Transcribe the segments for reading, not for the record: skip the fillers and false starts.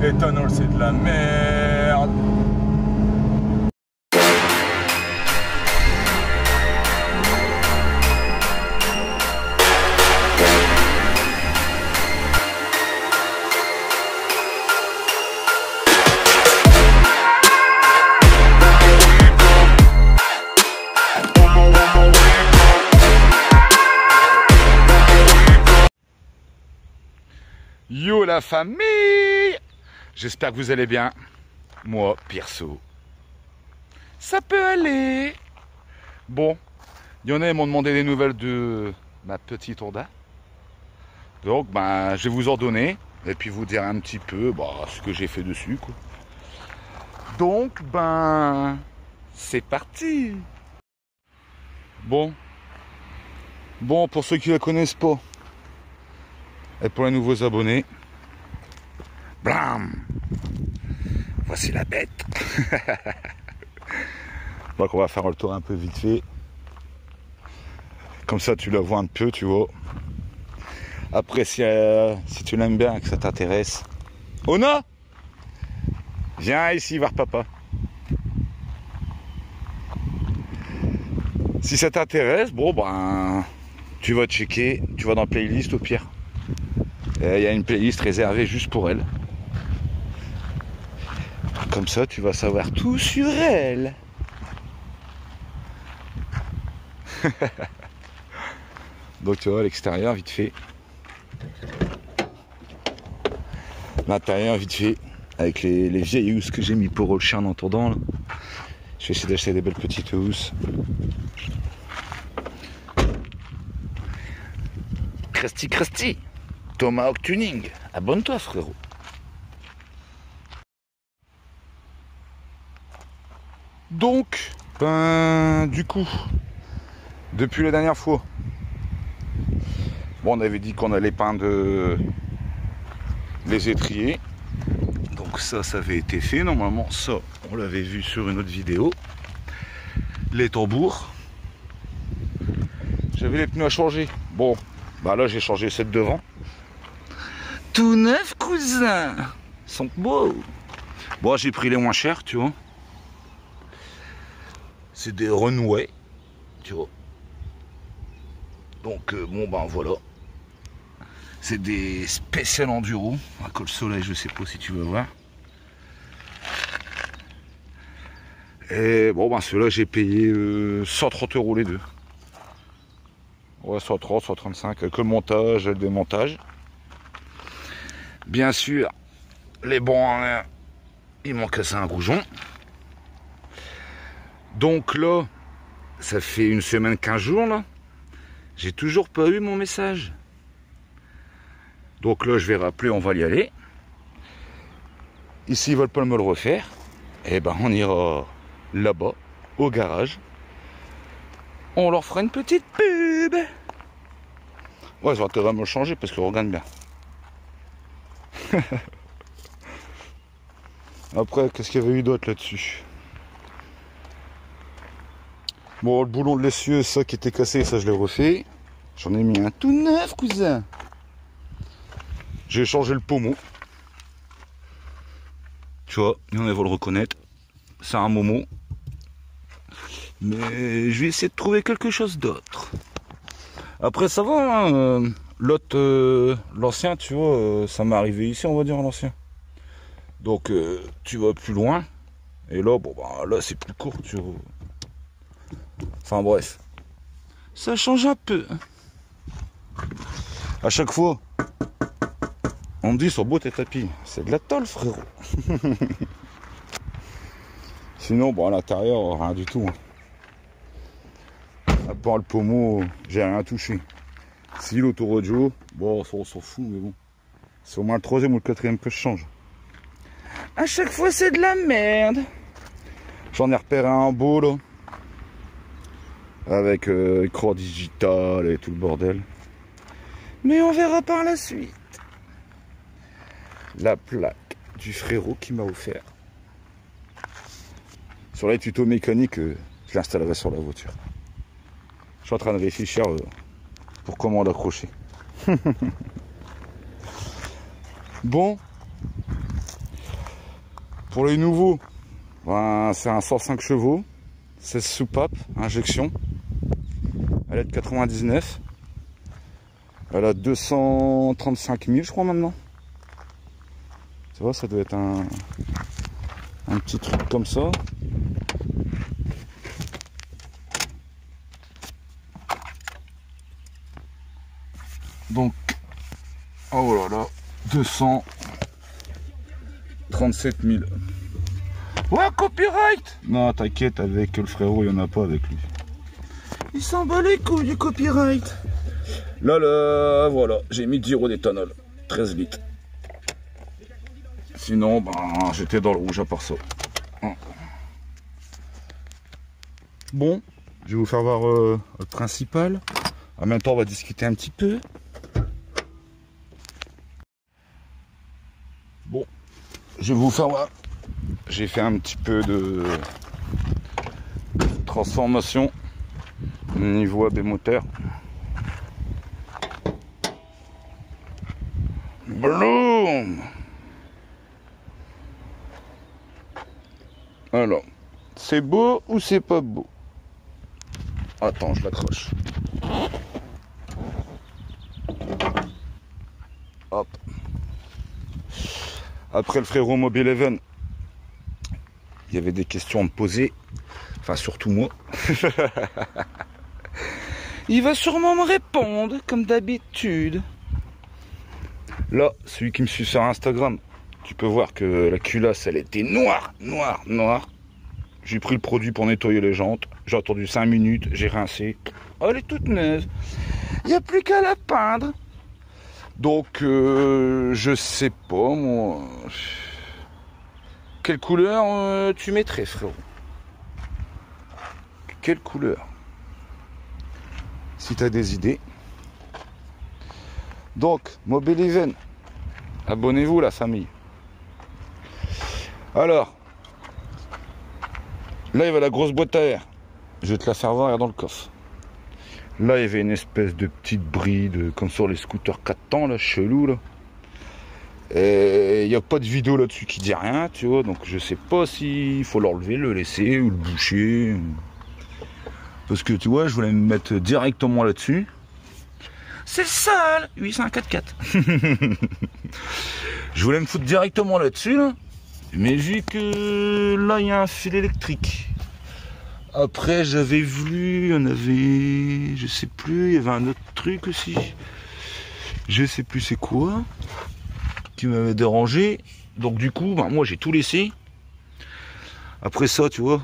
Éthanol, c'est de la merde. Yo la famille! J'espère que vous allez bien. Moi, perso, ça peut aller. Bon, il y en a qui m'ont demandé des nouvelles de ma petite Honda. Donc, je vais vous en donner et puis vous dire un petit peu ce que j'ai fait dessus, quoi. Donc, c'est parti. Bon, pour ceux qui la connaissent pas, et pour les nouveaux abonnés, blam, voici la bête. Donc on va faire le tour un peu vite fait. Comme ça tu la vois un peu, tu vois. Après si tu l'aimes bien, que ça t'intéresse. Ona, viens ici voir papa. Si ça t'intéresse, tu vas checker, tu vas dans playlist au pire. Il y a une playlist réservée juste pour elle. Comme ça, tu vas savoir tout sur elle. Donc tu vois l'extérieur vite fait. L'intérieur vite fait. Avec les vieilles housses que j'ai mis pour le chien en entendant là. Je vais essayer d'acheter des belles petites housses. Crusty. Tomahawk Tuning, abonne-toi frérot. Donc, du coup, depuis la dernière fois, on avait dit qu'on allait peindre les étriers. Donc ça avait été fait. Normalement, ça, on l'avait vu sur une autre vidéo. Les tambours. J'avais les pneus à changer. Bon, là j'ai changé celle devant. Tout neuf, cousin. Ils sont beaux. Bon, j'ai pris les moins chers, tu vois. C'est des Runway, tu vois. Donc, voilà. C'est des spécial enduro. Un col soleil, je sais pas si tu veux voir. Et ceux-là, j'ai payé 130 € les deux. Ouais, 130, 135. Que le montage et le démontage. Bien sûr, les bons, il m'ont cassé un goujon. Donc là, ça fait une semaine, 15 jours là. J'ai toujours pas eu mon message. Donc là, je vais rappeler, on va y aller. Ici, ils veulent pas me le refaire. On ira là-bas, au garage. On leur fera une petite pub. Ouais, ils ont intérêt à me le changer parce que regarde bien. Après, qu'est-ce qu'il y avait eu d'autre là-dessus? Bon, le boulon de l'essieu, ça qui était cassé, ça je l'ai refait. J'en ai mis un tout neuf, cousin. J'ai changé le pommeau. Tu vois, il y en a, vont le reconnaître. C'est un Momo. Mais je vais essayer de trouver quelque chose d'autre. Après, ça va, hein. L'autre, l'ancien, tu vois, ça m'est arrivé ici, on va dire, l'ancien. Donc, tu vas plus loin. Et là, là, c'est plus court, tu vois. Enfin, bref. Ça change un peu. À chaque fois, on me dit sur beau tes tapis. C'est de la tôle, frérot. Sinon, à l'intérieur, rien du tout. À part le pommeau, j'ai rien touché. Si l'autoradio, on s'en fout, mais bon. C'est au moins le 3e ou le 4e que je change. À chaque fois, c'est de la merde. J'en ai repéré un beau, là. Avec écran digital et tout le bordel. Mais on verra par la suite. La plaque du frérot qui m'a offert. Sur les tutos mécaniques, je l'installerai sur la voiture. Je suis en train de réfléchir pour comment l'accrocher. Bon, Pour les nouveaux, ben, c'est un 105 chevaux, 16 soupapes, injection. Elle est de 99. Elle a 235 000 je crois maintenant. Tu vois, ça doit être un petit truc comme ça. Donc, oh là là, 237 000. Ouais, copyright! Non, t'inquiète, avec le frérot, il n'y en a pas avec lui. Il s'en bat les couilles du copyright. Là, voilà, j'ai mis 10 € d'éthanol, 13 litres. Sinon, ben, j'étais dans le rouge à part ça. Bon, je vais vous faire voir le principal. En même temps, on va discuter un petit peu. Bon, je vais vous faire voir. J'ai fait un petit peu de transformation au niveau AB moteur. Bloom. Alors, c'est beau ou c'est pas beau? Attends, je l'accroche. Hop. Après le frérot Mobile Even, il y avait des questions à me poser. Enfin, surtout moi. Il va sûrement me répondre, comme d'habitude. Là, celui qui me suit sur Instagram, tu peux voir que la culasse, elle était noire. J'ai pris le produit pour nettoyer les jantes. J'ai attendu 5 minutes, j'ai rincé. Oh, elle est toute neuve. Il n'y a plus qu'à la peindre. Donc, je sais pas, moi. Quelle couleur tu mettrais, frérot? Quelle couleur? Si tu as des idées. Donc, Mobile Even, abonnez-vous la famille. Alors, là il y avait la grosse boîte à air. Je vais te la faire voir dans le coffre. Là il y avait une espèce de petite bride, comme sur les scooters 4 temps, là, chelou là. Et il n'y a pas de vidéo là-dessus qui dit rien, tu vois. Donc je sais pas s'il faut l'enlever, le laisser ou le boucher. Parce que tu vois, je voulais me mettre directement là-dessus. C'est ça, 804. Je voulais me foutre directement là-dessus, là. Mais vu que là, il y a un fil électrique. Après, j'avais voulu, il y en avait, je sais plus, il y avait un autre truc aussi. Je sais plus c'est quoi, qui m'avait dérangé. Donc du coup, ben, moi, j'ai tout laissé. Après ça, tu vois,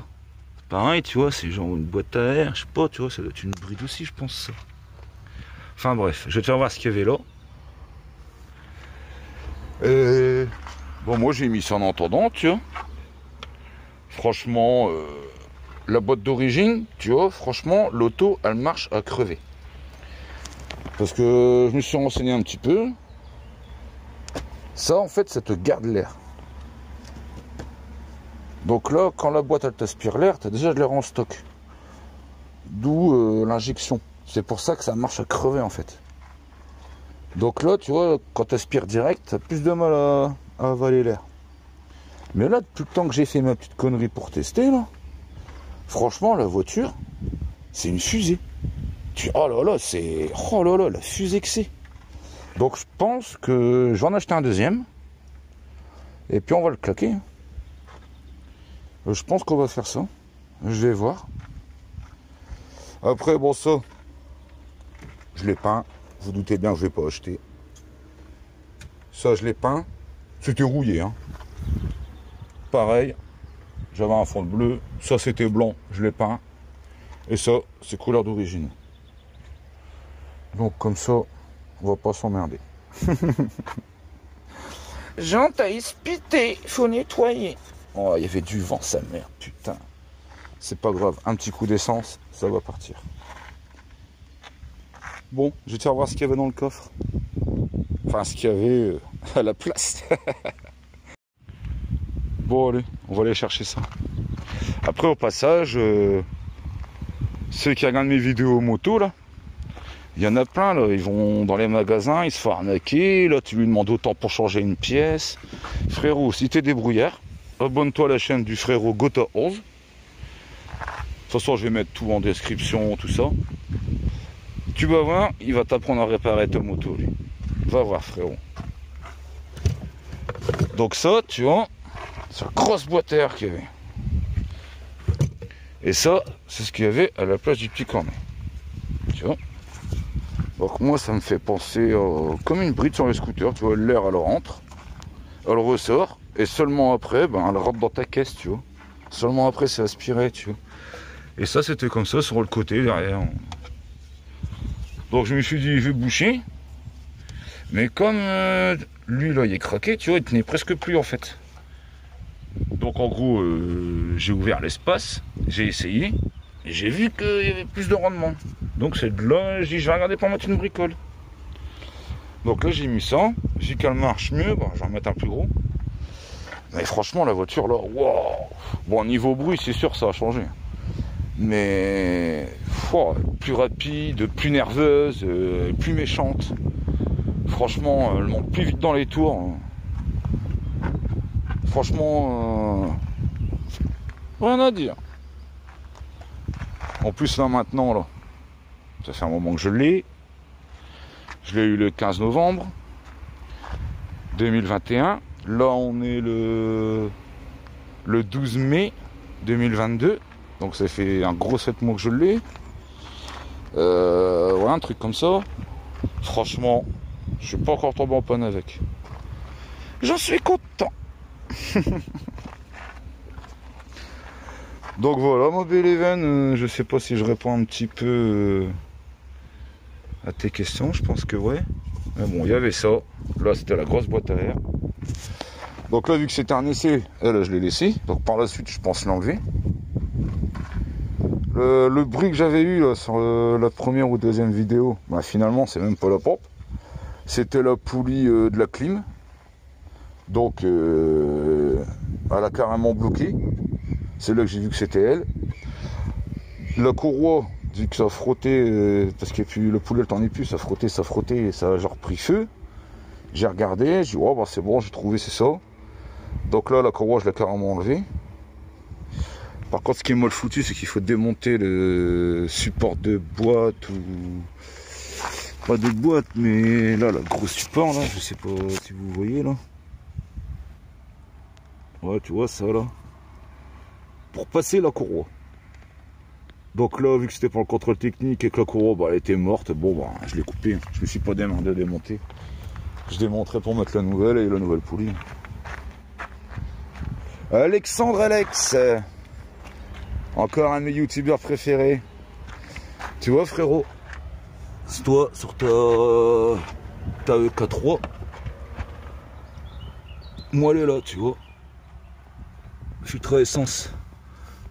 pareil, tu vois, c'est genre une boîte à air, je sais pas, tu vois, ça doit être une bride aussi, je pense, ça. Enfin bref, je vais te faire voir ce qu'il y avait là. Et bon, moi j'ai mis ça en entendant, tu vois. Franchement, la boîte d'origine, tu vois, franchement, l'auto, elle marche à crever. Parce que je me suis renseigné un petit peu. Ça, en fait, ça te garde l'air. Donc là, quand la boîte, elle t'aspire l'air, tu as déjà de l'air en stock. D'où l'injection. C'est pour ça que ça marche à crever en fait. Donc là, tu vois, quand tu aspires direct, tu as plus de mal à avaler l'air. Mais là, depuis le temps que j'ai fait ma petite connerie pour tester, là, franchement, la voiture, c'est une fusée. Oh là là, c'est... Oh là là, la fusée que c'est. Donc je pense que je vais en acheter un deuxième. Et puis on va le claquer. Je pense qu'on va faire ça. Je vais voir. Après, bon ça... Je l'ai peint, vous doutez bien que je ne l'ai pas acheté. Ça, je l'ai peint. C'était rouillé. Hein. Pareil, j'avais un fond de bleu. Ça, c'était blanc, je l'ai peint. Et ça, c'est couleur d'origine. Donc, comme ça, on va pas s'emmerder. Jante à espiter, faut nettoyer. Oh, il y avait du vent, sa mère, putain. C'est pas grave, un petit coup d'essence, ça va partir. Bon, je vais te faire voir ce qu'il y avait dans le coffre. Enfin, ce qu'il y avait à la place. Bon, allez, on va aller chercher ça. Après, au passage, ceux qui regardent mes vidéos moto, là, il y en a plein, là. Ils vont dans les magasins, ils se font arnaquer. Là, tu lui demandes autant pour changer une pièce. Frérot, si t'es débrouillard, abonne-toi à la chaîne du frérot Gotha 11. De toute façon, je vais mettre tout en description, tout ça. Tu vas voir, il va t'apprendre à réparer ta moto, lui. Va voir, frérot. Donc ça, tu vois, c'est une grosse boîte à air qu'il y avait. Et ça, c'est ce qu'il y avait à la place du petit cornet. Tu vois. Donc moi, ça me fait penser comme une bride sur le scooter. Tu vois, l'air, elle rentre, elle ressort, et seulement après, ben, elle rentre dans ta caisse, tu vois. Seulement après, c'est aspiré, tu vois. Et ça, c'était comme ça, sur le côté, derrière. Donc je me suis dit, je vais boucher. Mais comme lui, là, il est craqué, tu vois, il tenait presque plus, en fait. Donc en gros, j'ai ouvert l'espace, j'ai essayé, et j'ai vu qu'il y avait plus de rendement. Donc c'est de là, j'ai dit, je vais regarder pour mettre une bricole. Donc là, j'ai mis ça, j'ai dit qu'elle marche mieux, bon, je vais en mettre un plus gros. Mais franchement, la voiture, là, waouh. Bon, niveau bruit, c'est sûr, ça a changé. Mais plus rapide, plus nerveuse, plus méchante. Franchement, elle monte plus vite dans les tours. Franchement, rien à dire. En plus là maintenant, là, ça fait un moment que je l'ai. Je l'ai eu le 15 novembre 2021. Là on est le 12 mai 2022. Donc ça fait un gros 7 mois que je l'ai. Voilà, un truc comme ça. Franchement, je suis pas encore tombé en panne avec. J'en suis content. Donc voilà, ma belle Even, je sais pas si je réponds un petit peu à tes questions, je pense que ouais. Mais bon, il y avait ça. Là, c'était la grosse boîte à air. Donc là, vu que c'était un essai, elle, je l'ai laissé. Donc par la suite, je pense l'enlever. Le bruit que j'avais eu là, sur la première ou deuxième vidéo, bah, finalement, c'est même pas la pompe. C'était la poulie de la clim. Donc, elle a carrément bloqué. C'est là que j'ai vu que c'était elle. La courroie, vu que ça frottait, parce que puis le poulet, le temps n'est plus, ça frottait, et ça a genre pris feu. J'ai regardé, j'ai dit, oh, bah, c'est bon, j'ai trouvé, c'est ça. Donc là, la courroie, je l'ai carrément enlevée. Par contre, ce qui est mal foutu, c'est qu'il faut démonter le support de boîte ou... Pas de boîte, mais là, le gros support, là, je sais pas si vous voyez, là. Ouais, tu vois ça, là. Pour passer la courroie. Donc là, vu que c'était pour le contrôle technique et que la courroie, bah, elle était morte, bon, bah, je l'ai coupée. Je me suis pas demandé à démonter. Je démonterai pour mettre la nouvelle et la nouvelle poulie. Alexandre Alex. Encore un de mes youtubeurs préférés. Tu vois, frérot, c'est toi sur ta EK3. Moi, elle est là, tu vois. Filtre à essence.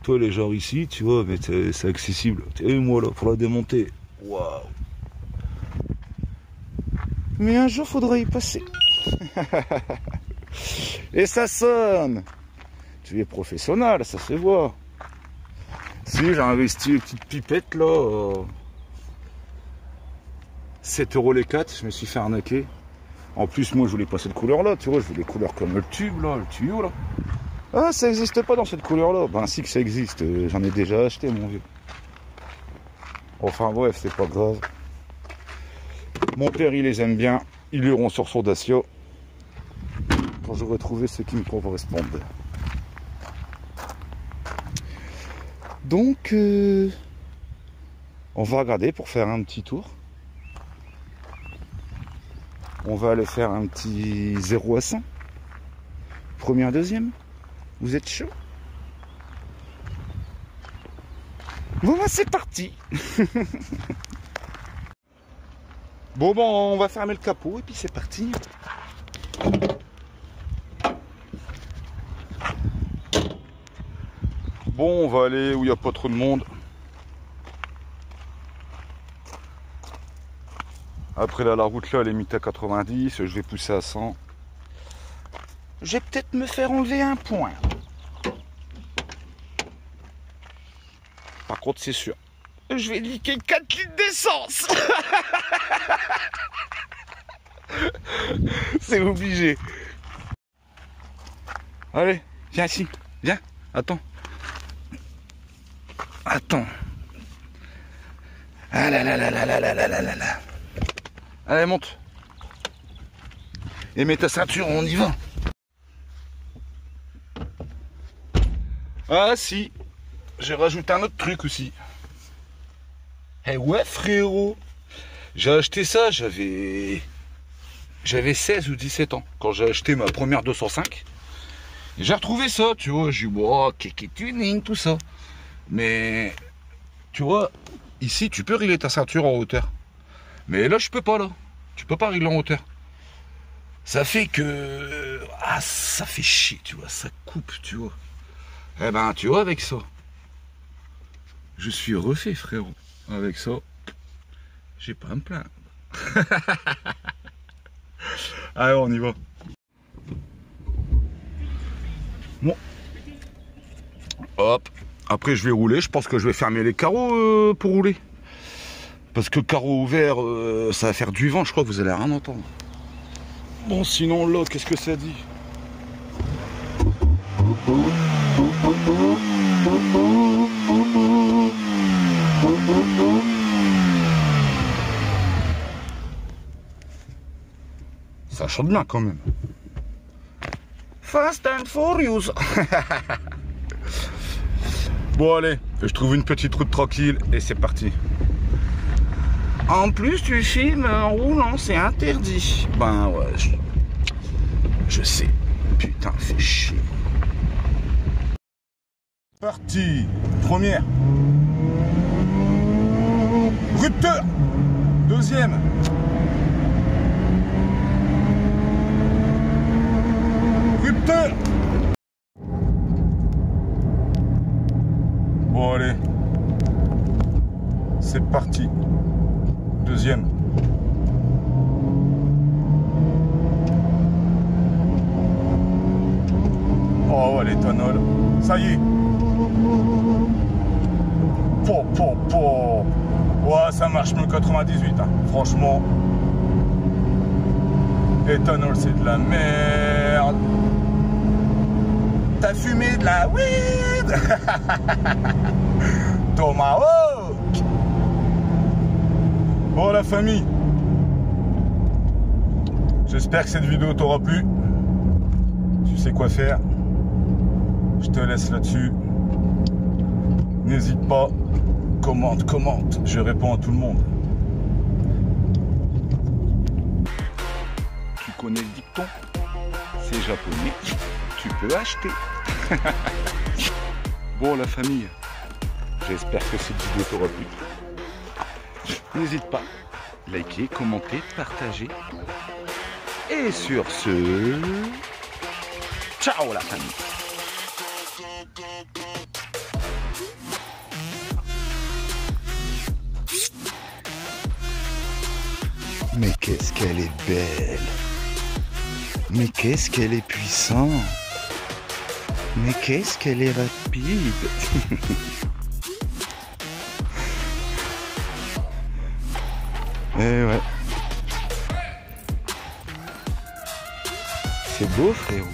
Toi, les gens ici, tu vois, mais c'est accessible. Et moi, là, pour la démonter. Waouh. Mais un jour, faudra y passer. Et ça sonne. Tu es professionnel, ça se voit. Si, j'ai investi une petite pipette, là. 7 € les 4, je me suis fait arnaquer. En plus, moi, je voulais pas cette couleur-là, tu vois. Je voulais couleur comme le tube, là, le tuyau, là. Ah, ça n'existe pas dans cette couleur-là. Ben, si que ça existe. J'en ai déjà acheté, mon vieux. Enfin, bref, c'est pas grave. Mon père, il les aime bien. Ils iront sur son Dacia. Quand j'aurai trouvé ceux qui me correspondent. Donc, on va regarder pour faire un petit tour. On va aller faire un petit 0 à 100. Première, deuxième. Vous êtes chaud? Bon, bah, c'est parti. Bon, on va fermer le capot et puis c'est parti. Bon, on va aller où il n'y a pas trop de monde. Après là, la route là, elle est mise à 90, je vais pousser à 100. Je vais peut-être me faire enlever un point. Par contre, c'est sûr, je vais liquer 4 litres d'essence. C'est obligé. Allez, Viens ici, viens, attends. Attends. Ah là là là là là là là là là là. Allez, monte. Et mets ta ceinture, on y va. Ah si, j'ai rajouté un autre truc aussi. Eh ouais frérot, j'ai acheté ça, j'avais 16 ou 17 ans quand j'ai acheté ma première 205. Et j'ai retrouvé ça, tu vois, j'ai dit, oh, kéké tuning, tout ça. Mais, tu vois, ici, tu peux régler ta ceinture en hauteur. Mais là, je peux pas, là. Tu peux pas régler en hauteur. Ça fait que... Ah, ça fait chier, tu vois, ça coupe, tu vois. Eh ben, tu vois, avec ça, je suis refait, frérot. Avec ça, j'ai pas à me plaindre. Allez, on y va. Bon. Hop. Après, je vais rouler. Je pense que je vais fermer les carreaux pour rouler. Parce que carreau ouvert, ça va faire du vent. Je crois que vous allez rien entendre. Bon, sinon, là, qu'est-ce que ça dit? Ça chante bien quand même. Fast and Furious. Bon allez, je trouve une petite route tranquille et c'est parti. En plus tu filmes en roulant, c'est interdit. Ben ouais, je sais. Putain, fais chier. Parti. Première. Rupteur. Deuxième. Rupteur. Bon allez, c'est parti. Deuxième. Oh l'éthanol, ça y est. Ouais, ça marche mieux que 98, hein. Franchement. Éthanol, c'est de la merde. T'as fumé de la weed. Tomahawk. Bon la famille, j'espère que cette vidéo t'aura plu. Tu sais quoi faire. Je te laisse là-dessus. N'hésite pas. Commente. Je réponds à tout le monde. Tu connais le dicton? C'est japonais. Tu peux acheter. Bon la famille, j'espère que cette vidéo t'aura plu. N'hésite pas, likez, commentez, partagez. Et sur ce, ciao la famille. Mais qu'est-ce qu'elle est belle. Mais qu'est-ce qu'elle est puissante. Mais qu'est-ce qu'elle est rapide. Eh ouais. C'est beau frérot.